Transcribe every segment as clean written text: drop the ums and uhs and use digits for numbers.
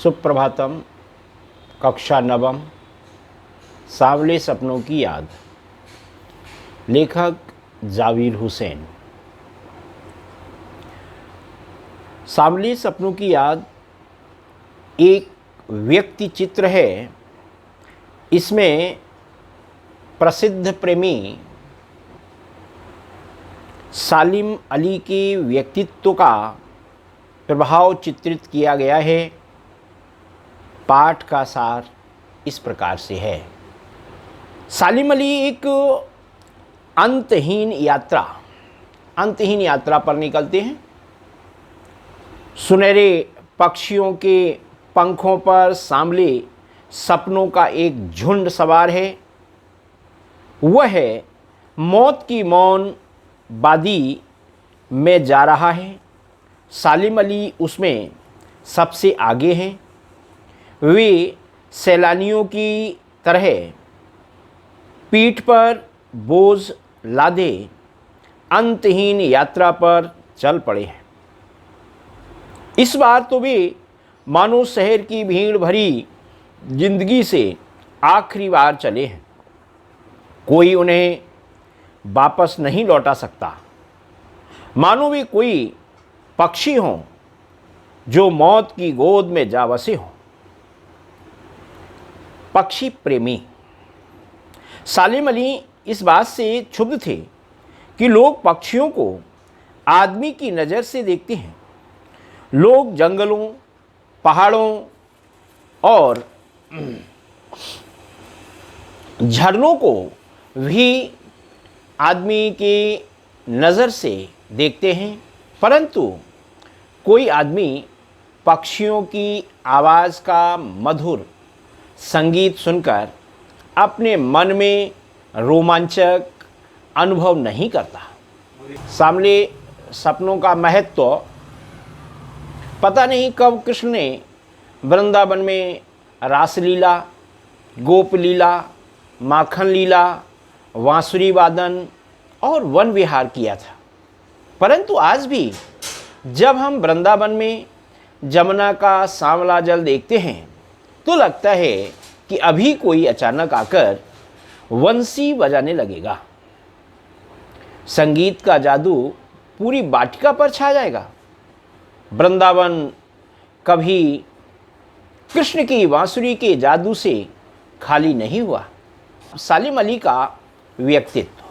सुप्रभातम। कक्षा नवम। सांवले सपनों की याद। लेखक जावेद हुसैन। सांवले सपनों की याद एक व्यक्ति चित्र है। इसमें प्रसिद्ध प्रेमी सालिम अली के व्यक्तित्व का प्रभाव चित्रित किया गया है। पाठ का सार इस प्रकार से है। सालिम अली एक अंतहीन यात्रा पर निकलते हैं। सुनहरे पक्षियों के पंखों पर सांवले सपनों का एक झुंड सवार है। वह है मौत की मौन वादी में जा रहा है। सालिम अली उसमें सबसे आगे हैं। वे सैलानियों की तरह पीठ पर बोझ लादे अंतहीन यात्रा पर चल पड़े हैं। इस बार तो वे मानो शहर की भीड़ भरी जिंदगी से आखिरी बार चले हैं। कोई उन्हें वापस नहीं लौटा सकता। मानो वे कोई पक्षी हों जो मौत की गोद में जा बसे हों। पक्षी प्रेमी सालिम अली इस बात से क्षुब्ध थे कि लोग पक्षियों को आदमी की नज़र से देखते हैं। लोग जंगलों, पहाड़ों और झरनों को भी आदमी की नज़र से देखते हैं, परंतु कोई आदमी पक्षियों की आवाज़ का मधुर संगीत सुनकर अपने मन में रोमांचक अनुभव नहीं करता। सांवले सपनों का महत्व पता नहीं कब कृष्ण ने वृंदावन में रासलीला, गोप लीला, माखन लीला, बांसुरी वादन और वन विहार किया था। परंतु आज भी जब हम वृंदावन में जमुना का सांवला जल देखते हैं तो लगता है कि अभी कोई अचानक आकर वंशी बजाने लगेगा। संगीत का जादू पूरी वाटिका पर छा जाएगा। वृंदावन कभी कृष्ण की बांसुरी के जादू से खाली नहीं हुआ। सालिम अली का व्यक्तित्व।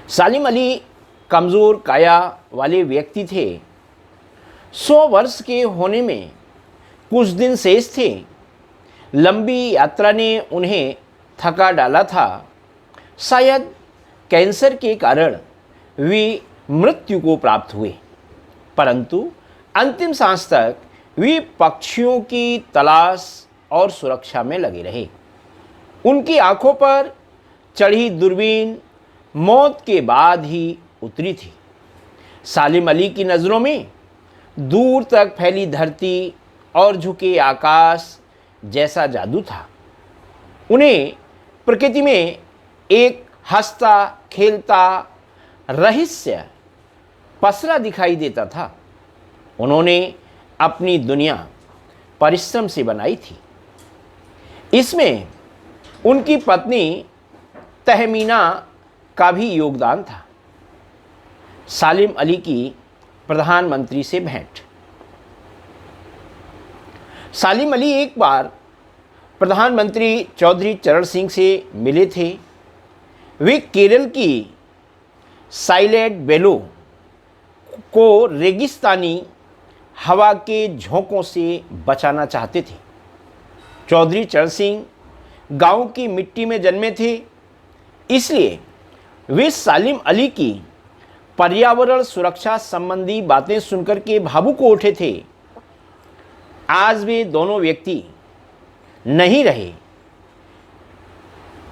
सालिम अली कमज़ोर काया वाले व्यक्ति थे। 100 वर्ष के होने में कुछ दिन शेष थे। लंबी यात्रा ने उन्हें थका डाला था। शायद कैंसर के कारण वे मृत्यु को प्राप्त हुए, परंतु अंतिम सांस तक वे पक्षियों की तलाश और सुरक्षा में लगे रहे। उनकी आंखों पर चढ़ी दूरबीन मौत के बाद ही उतरी थी। सालिम अली की नज़रों में दूर तक फैली धरती और झुके आकाश जैसा जादू था। उन्हें प्रकृति में एक हंसता खेलता रहस्य पसरा दिखाई देता था। उन्होंने अपनी दुनिया परिश्रम से बनाई थी। इसमें उनकी पत्नी तहमीना का भी योगदान था। सालिम अली की प्रधानमंत्री से भेंट। सालिम अली एक बार प्रधानमंत्री चौधरी चरण सिंह से मिले थे। वे केरल की साइलेंट बेलो को रेगिस्तानी हवा के झोंकों से बचाना चाहते थे। चौधरी चरण सिंह गांव की मिट्टी में जन्मे थे, इसलिए वे सालिम अली की पर्यावरण सुरक्षा संबंधी बातें सुनकर के भावुक हो उठे थे। आज वे दोनों व्यक्ति नहीं रहे।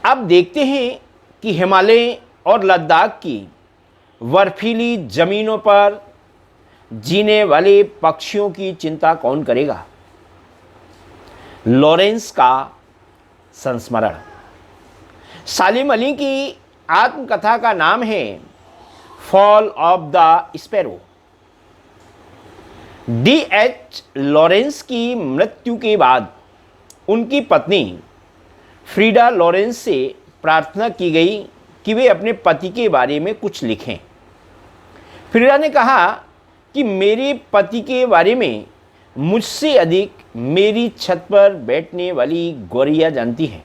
अब देखते हैं कि हिमालय और लद्दाख की बर्फीली जमीनों पर जीने वाले पक्षियों की चिंता कौन करेगा। लॉरेंस का संस्मरण। सालिम अली की आत्मकथा का नाम है fall of the sparrow. D.H. Lawrence की मृत्यु के बाद उनकी पत्नी फ्रीडा लॉरेंस से प्रार्थना की गई कि वे अपने पति के बारे में कुछ लिखें। फ्रीडा ने कहा कि मेरे पति के बारे में मुझसे अधिक मेरी छत पर बैठने वाली गौरैया जानती है।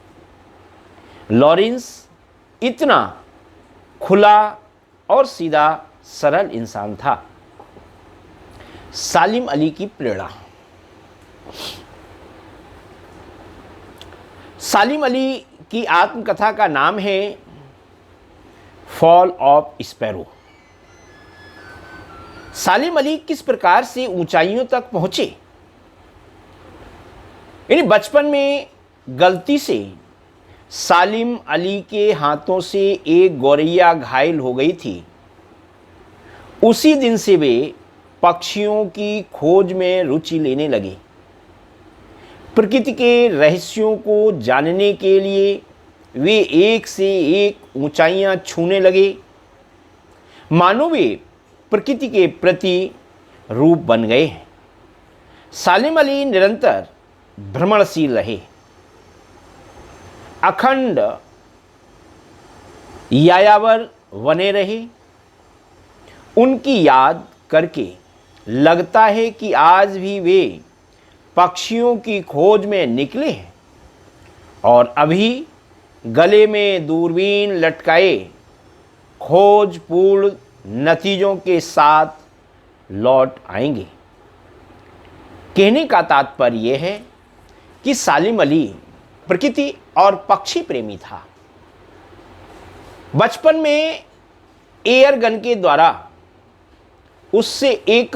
लॉरेंस इतना खुला और सीधा सरल इंसान था। सालिम अली की प्रेरणा। सालिम अली की आत्मकथा का नाम है फॉल ऑफ स्पैरो। सालिम अली किस प्रकार से ऊंचाइयों तक पहुंचे। यानी बचपन में गलती से सालिम अली के हाथों से एक गौरैया घायल हो गई थी। उसी दिन से वे पक्षियों की खोज में रुचि लेने लगे। प्रकृति के रहस्यों को जानने के लिए वे एक से एक ऊंचाइयां छूने लगे। मानो वे प्रकृति के प्रति रूप बन गए हैं। सालिम अली निरंतर भ्रमणशील रहे। अखंड यायावर बने रहे। उनकी याद करके लगता है कि आज भी वे पक्षियों की खोज में निकले हैं और अभी गले में दूरबीन लटकाए खोजपूर्ण नतीजों के साथ लौट आएंगे। कहने का तात्पर्य यह है कि सालिम अली प्रकृति और पक्षी प्रेमी था। बचपन में एयर गन के द्वारा उससे एक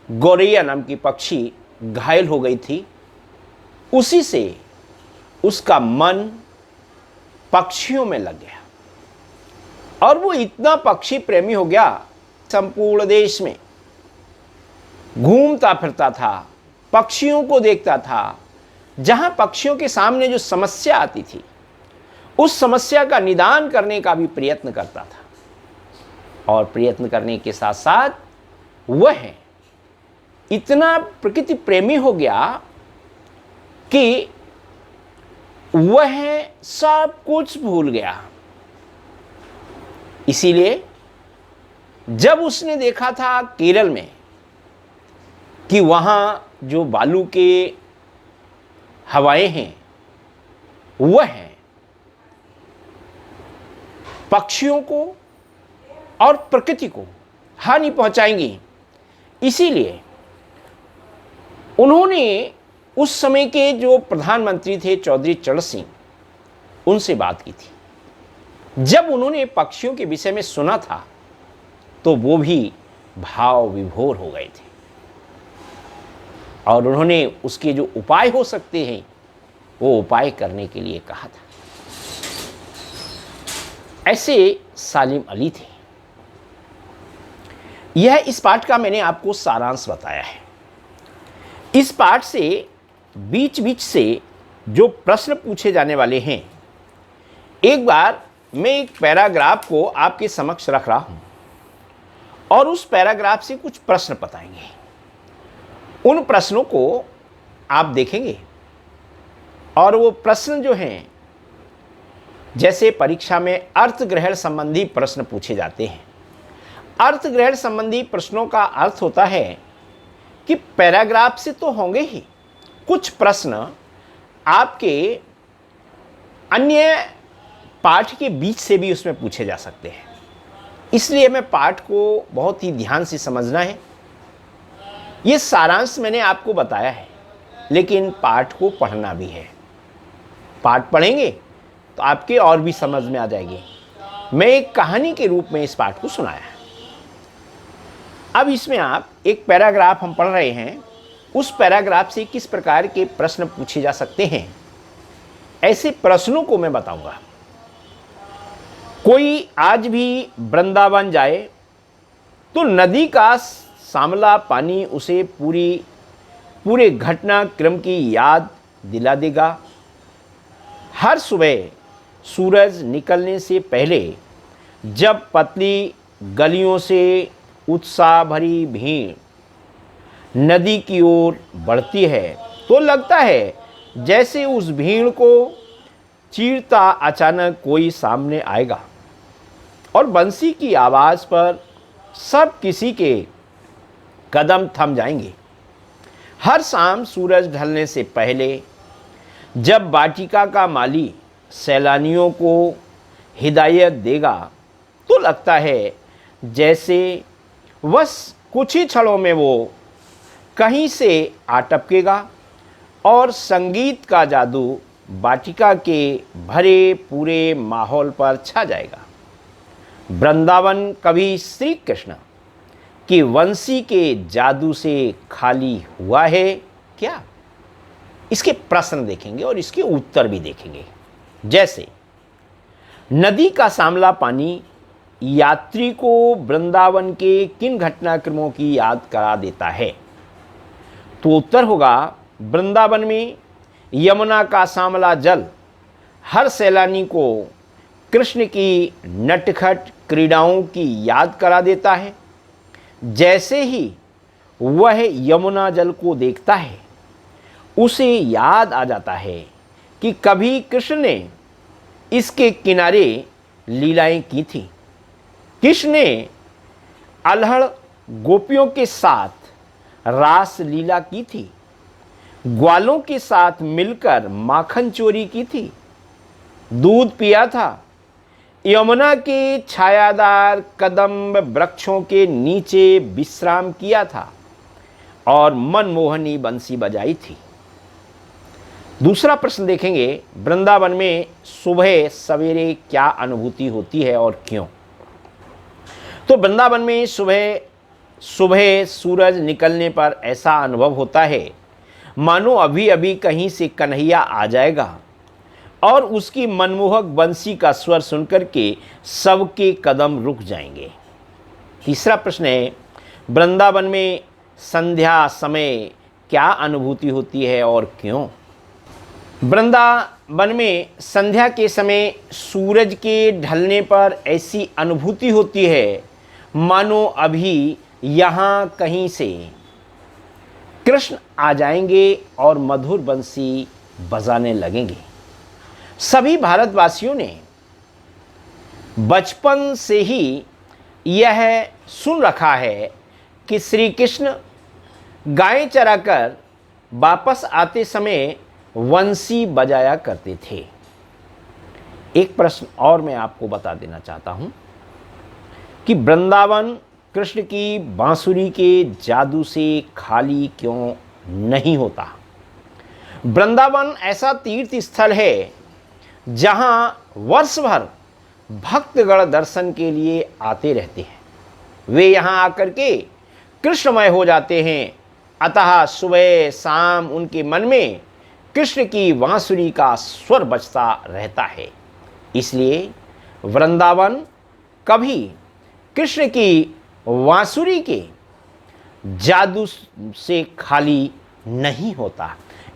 गौरैया नाम की पक्षी घायल हो गई थी। उसी से उसका मन पक्षियों में लग गया और वो इतना पक्षी प्रेमी हो गया, संपूर्ण देश में घूमता फिरता था, पक्षियों को देखता था। जहां पक्षियों के सामने जो समस्या आती थी उस समस्या का निदान करने का भी प्रयत्न करता था और प्रयत्न करने के साथ साथ वह इतना प्रकृति प्रेमी हो गया कि वह सब कुछ भूल गया। इसीलिए जब उसने देखा था केरल में कि वहां जो बालू के हवाएं हैं वह पक्षियों को और प्रकृति को हानि पहुंचाएंगी, इसीलिए उन्होंने उस समय के जो प्रधानमंत्री थे चौधरी चरण सिंह, उनसे बात की थी। जब उन्होंने पक्षियों के विषय में सुना था तो वो भी भाव विभोर हो गए थे और उन्होंने उसके जो उपाय हो सकते हैं वो उपाय करने के लिए कहा था। ऐसे सालिम अली थे। यह इस पाठ का मैंने आपको सारांश बताया है। इस पाठ से बीच बीच से जो प्रश्न पूछे जाने वाले हैं, एक बार मैं एक पैराग्राफ को आपके समक्ष रख रहा हूं और उस पैराग्राफ से कुछ प्रश्न बताएंगे। उन प्रश्नों को आप देखेंगे और वो प्रश्न जो हैं, जैसे परीक्षा में अर्थ ग्रहण संबंधी प्रश्न पूछे जाते हैं। अर्थ ग्रहण संबंधी प्रश्नों का अर्थ होता है कि पैराग्राफ से तो होंगे ही, कुछ प्रश्न आपके अन्य पाठ के बीच से भी उसमें पूछे जा सकते हैं। इसलिए मैं पाठ को बहुत ही ध्यान से समझना है। ये सारांश मैंने आपको बताया है, लेकिन पाठ को पढ़ना भी है। पाठ पढ़ेंगे तो आपके और भी समझ में आ जाएगी। मैं एक कहानी के रूप में इस पाठ को सुनाया है। अब इसमें आप एक पैराग्राफ हम पढ़ रहे हैं, उस पैराग्राफ से किस प्रकार के प्रश्न पूछे जा सकते हैं, ऐसे प्रश्नों को मैं बताऊंगा। कोई आज भी वृंदावन जाए तो नदी का सांवला पानी उसे पूरे घटनाक्रम की याद दिला देगा। हर सुबह सूरज निकलने से पहले जब पतली गलियों से उत्साह भरी भीड़ नदी की ओर बढ़ती है तो लगता है जैसे उस भीड़ को चीरता अचानक कोई सामने आएगा और बंसी की आवाज़ पर सब किसी के कदम थम जाएंगे। हर शाम सूरज ढलने से पहले जब वाटिका का माली सैलानियों को हिदायत देगा तो लगता है जैसे बस कुछ ही क्षणों में वो कहीं से आ टपकेगा और संगीत का जादू वाटिका के भरे पूरे माहौल पर छा जाएगा। वृंदावन कभी श्री कृष्ण की वंशी के जादू से खाली हुआ है क्या? इसके प्रश्न देखेंगे और इसके उत्तर भी देखेंगे। जैसे नदी का सांवला पानी यात्री को वृंदावन के किन घटनाक्रमों की याद करा देता है? तो उत्तर होगा, वृंदावन में यमुना का सांवला जल हर सैलानी को कृष्ण की नटखट क्रीड़ाओं की याद करा देता है। जैसे ही वह यमुना जल को देखता है उसे याद आ जाता है कि कभी कृष्ण ने इसके किनारे लीलाएं की थी। कृष्ण ने अल्हड़ गोपियों के साथ रास लीला की थी, ग्वालों के साथ मिलकर माखन चोरी की थी, दूध पिया था, यमुना के छायादार कदम्ब वृक्षों के नीचे विश्राम किया था और मनमोहनी बंसी बजाई थी। दूसरा प्रश्न देखेंगे, वृंदावन में सुबह सवेरे क्या अनुभूति होती है और क्यों? तो वृंदावन में सुबह सूरज निकलने पर ऐसा अनुभव होता है मानो अभी अभी कहीं से कन्हैया आ जाएगा और उसकी मनमोहक बंसी का स्वर सुनकर के सबके कदम रुक जाएंगे। तीसरा प्रश्न है, वृंदावन में संध्या समय क्या अनुभूति होती है और क्यों? वृंदावन में संध्या के समय सूरज के ढलने पर ऐसी अनुभूति होती है मानो अभी यहाँ कहीं से कृष्ण आ जाएंगे और मधुर बंसी बजाने लगेंगे। सभी भारतवासियों ने बचपन से ही यह सुन रखा है कि श्री कृष्ण गायें चराकर वापस आते समय वंशी बजाया करते थे। एक प्रश्न और मैं आपको बता देना चाहता हूं कि वृंदावन कृष्ण की बांसुरी के जादू से खाली क्यों नहीं होता? वृंदावन ऐसा तीर्थ स्थल है जहां वर्ष भर भक्तगण दर्शन के लिए आते रहते हैं। वे यहां आकर के कृष्णमय हो जाते हैं। अतः सुबह शाम उनके मन में कृष्ण की बांसुरी का स्वर बजता रहता है। इसलिए वृंदावन कभी कृष्ण की बांसुरी के जादू से खाली नहीं होता।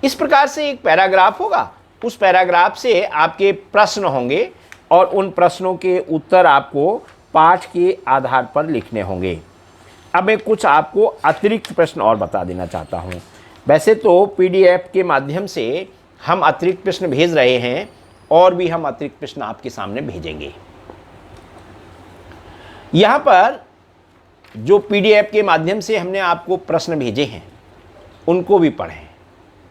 इस प्रकार से एक पैराग्राफ होगा, उस पैराग्राफ से आपके प्रश्न होंगे और उन प्रश्नों के उत्तर आपको पाठ के आधार पर लिखने होंगे। अब मैं कुछ आपको अतिरिक्त प्रश्न और बता देना चाहता हूँ। वैसे तो पीडीएफ के माध्यम से हम अतिरिक्त प्रश्न भेज रहे हैं और भी हम अतिरिक्त प्रश्न आपके सामने भेजेंगे। यहाँ पर जो पीडीएफ के माध्यम से हमने आपको प्रश्न भेजे हैं उनको भी पढ़ें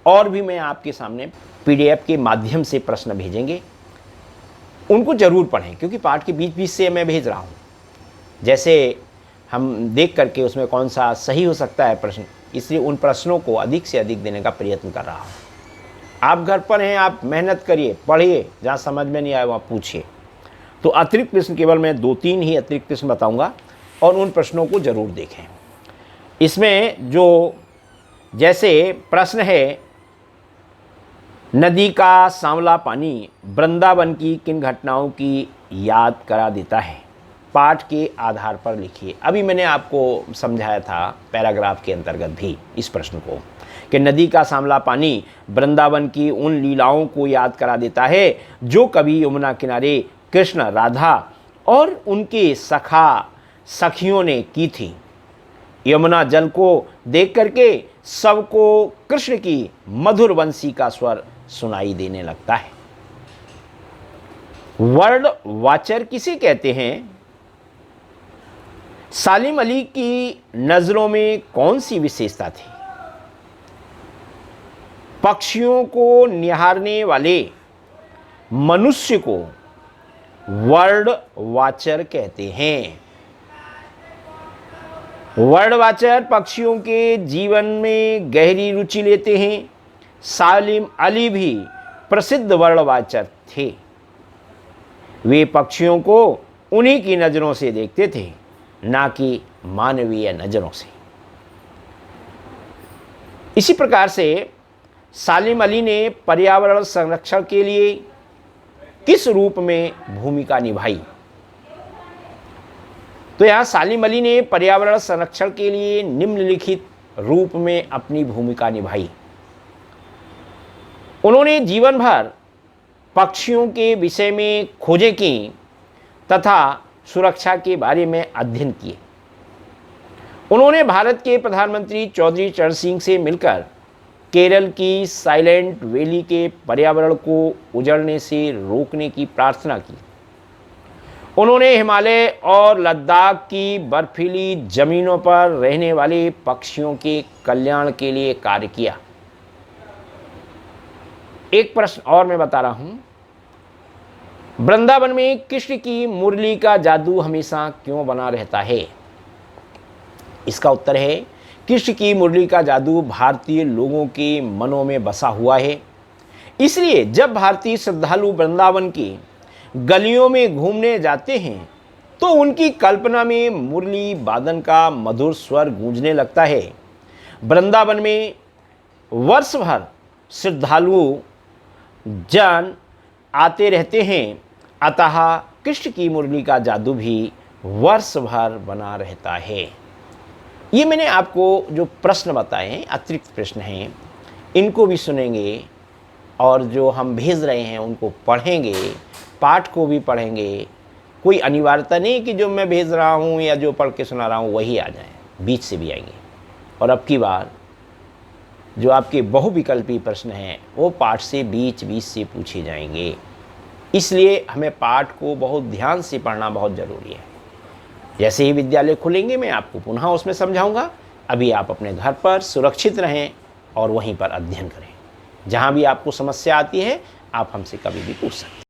और भी मैं आपके सामने पीडीएफ के माध्यम से प्रश्न भेजेंगे, उनको ज़रूर पढ़ें क्योंकि पाठ के बीच बीच से मैं भेज रहा हूँ। जैसे हम देख करके उसमें कौन सा सही हो सकता है प्रश्न, इसलिए उन प्रश्नों को अधिक से अधिक देने का प्रयत्न कर रहा हूँ। आप घर पर हैं, आप मेहनत करिए, पढ़िए, जहाँ समझ में नहीं आए वहाँ पूछिए। तो अतिरिक्त प्रश्न केवल मैं 2-3 ही अतिरिक्त प्रश्न बताऊँगा और उन प्रश्नों को ज़रूर देखें। इसमें जो जैसे प्रश्न है, नदी का सांवला पानी वृंदावन की किन घटनाओं की याद करा देता है? पाठ के आधार पर लिखिए। अभी मैंने आपको समझाया था पैराग्राफ के अंतर्गत भी इस प्रश्न को कि नदी का सांवला पानी वृंदावन की उन लीलाओं को याद करा देता है जो कभी यमुना किनारे कृष्ण, राधा और उनके सखियों ने की थी। यमुना जल को देख करके सबको कृष्ण की मधुर बंसी का स्वर सुनाई देने लगता है। वर्ड वाचर किसे कहते हैं? सालिम अली की नजरों में कौन सी विशेषता थी? पक्षियों को निहारने वाले मनुष्य को वर्ड वाचर कहते हैं। वर्ड वाचर पक्षियों के जीवन में गहरी रुचि लेते हैं। सालिम अली भी प्रसिद्ध वर्ड वाचर थे। वे पक्षियों को उन्हीं की नज़रों से देखते थे, ना कि मानवीय नज़रों से। इसी प्रकार से सालिम अली ने पर्यावरण संरक्षण के लिए किस रूप में भूमिका निभाई? तो यहाँ सालिम अली ने पर्यावरण संरक्षण के लिए निम्नलिखित रूप में अपनी भूमिका निभाई। उन्होंने जीवन भर पक्षियों के विषय में खोजें की तथा सुरक्षा के बारे में अध्ययन किए। उन्होंने भारत के प्रधानमंत्री चौधरी चरण सिंह से मिलकर केरल की साइलेंट वैली के पर्यावरण को उजड़ने से रोकने की प्रार्थना की। उन्होंने हिमालय और लद्दाख की बर्फीली जमीनों पर रहने वाले पक्षियों के कल्याण के लिए कार्य किया। एक प्रश्न और मैं बता रहा हूं, वृंदावन में कृष्ण की मुरली का जादू हमेशा क्यों बना रहता है? इसका उत्तर है, कृष्ण की मुरली का जादू भारतीय लोगों के मनों में बसा हुआ है। इसलिए जब भारतीय श्रद्धालु वृंदावन की गलियों में घूमने जाते हैं तो उनकी कल्पना में मुरली वादन का मधुर स्वर गूंजने लगता है। वृंदावन में वर्ष भर श्रद्धालु जन आते रहते हैं, अतः कृष्ण की मुरली का जादू भी वर्ष भर बना रहता है। ये मैंने आपको जो प्रश्न बताए हैं, अतिरिक्त प्रश्न हैं, इनको भी सुनेंगे और जो हम भेज रहे हैं उनको पढ़ेंगे, पाठ को भी पढ़ेंगे। कोई अनिवार्यता नहीं कि जो मैं भेज रहा हूँ या जो पढ़ के सुना रहा हूँ वही आ जाए, बीच से भी आएंगे। और अब की बार जो आपके बहुविकल्पी प्रश्न हैं वो पाठ से बीच से पूछे जाएंगे। इसलिए हमें पाठ को बहुत ध्यान से पढ़ना बहुत ज़रूरी है। जैसे ही विद्यालय खुलेंगे मैं आपको पुनः उसमें समझाऊंगा। अभी आप अपने घर पर सुरक्षित रहें और वहीं पर अध्ययन करें। जहाँ भी आपको समस्या आती है आप हमसे कभी भी पूछ सकते हैं।